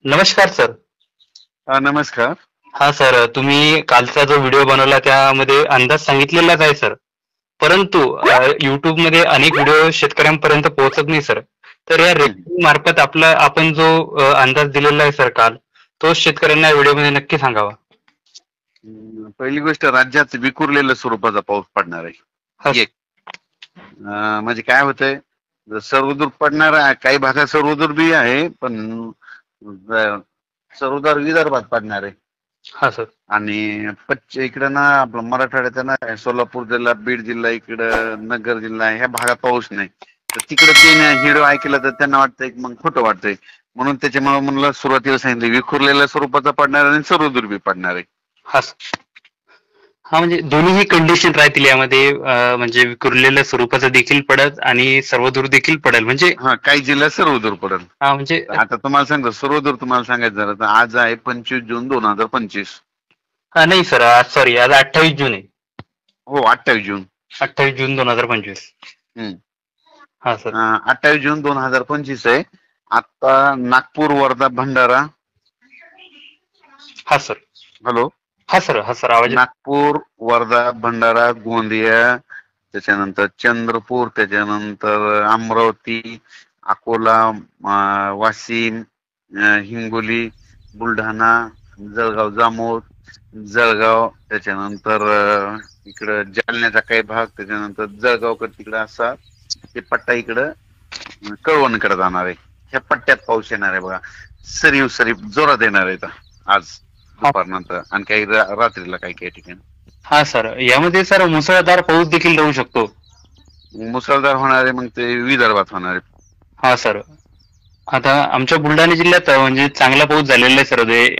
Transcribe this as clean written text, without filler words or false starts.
नमस्कार सर. नमस्कार. हा सर, तुम्ही कालचा जो व्हिडिओ बनवला त्यामध्ये अंदाज सांगितलेलाच आहे सर. परंतु मध्ये अनेक व्हिडिओ शेतकऱ्यांपर्यंत पोहोचत नाही सर. तर या हं, रेसिपी मार्फत आपण जो अंदाज दिलेला आहे सर काल, तो शेतकऱ्यांना या व्हिडिओमध्ये नक्की सांगावा. पहिली गोष्ट राज्यात विखुरलेल्या स्वरूपाचा पाऊस पडणार आहे. हा एक म्हणजे काय होतंय, सर्वदूर पडणार काही भागात सर्वदूर बी आहे, पण अं, सर्वदूर विदर्भात पडणार आहे. हा सर. आणि इकडं ना आपलं मराठवाड्यात आहे ना, सोलापूर जिल्हा, बीड जिल्हा, इकडं नगर जिल्हा ह्या भागात पाऊस नाही. तर तिकडे ते व्हिडिओ ऐकलं तर त्यांना वाटतंय की मग खोटं वाटतंय. म्हणून त्याच्यामुळे म्हणलं सुरुवातीला सांगितलं विखुरलेल्या स्वरूपाचा पडणार आणि सर्वदूर बी पडणार आहे. हा सर. हा म्हणजे दोन्हीही कंडिशन राहतील यामध्ये, म्हणजे विखुरलेल्या स्वरूपाचं देखील पडत आणि सर्वदूर देखील पडेल म्हणजे. हा, काही जिल्ह्यात सर्वदूर पडेल. हा म्हणजे. आता तुम्हाला सांगतो सर्वदूर, तुम्हाला सांगायचं झालं तर आज आहे 25 जून 2025. नाही सर, आज सॉरी, आज 28 जून आहे. हो, 28 जून. 28 जून 2025. हम्म. हा सर. 28 जून 2025 आहे. आता नागपूर, वर्धा, भंडारा. हा सर. हॅलो. हा सर. हा सर, आवाज येतो. नागपूर, वर्धा, भंडारा, गोंदिया, त्याच्यानंतर चंद्रपूर, त्याच्यानंतर अमरावती, अकोला, वाशिम, हिंगोली, बुलढाणा, जळगाव, जामोद, जळगाव, त्याच्यानंतर इकडं जालन्याचा काही भाग, त्याच्यानंतर जळगावकडे तिकडं असा ते पट्टा इकडं कळवणकडे जाणार आहे. ह्या पट्ट्यात पाऊस येणार आहे बघा. सरीव सरीव जोरात येणार आहे आज हा. दुपारनंतर आणि काही रात्रीला काही काही ठिकाणी. हा सर, यामध्ये सर मुसळधार पाऊस देखील राहू शकतो. मुसळधार होणार आहे, मग ते विदर्भात होणार आहे. हा सर. आता आमच्या बुलढाणा जिल्ह्यात म्हणजे चांगला पाऊस झालेला आहे सर.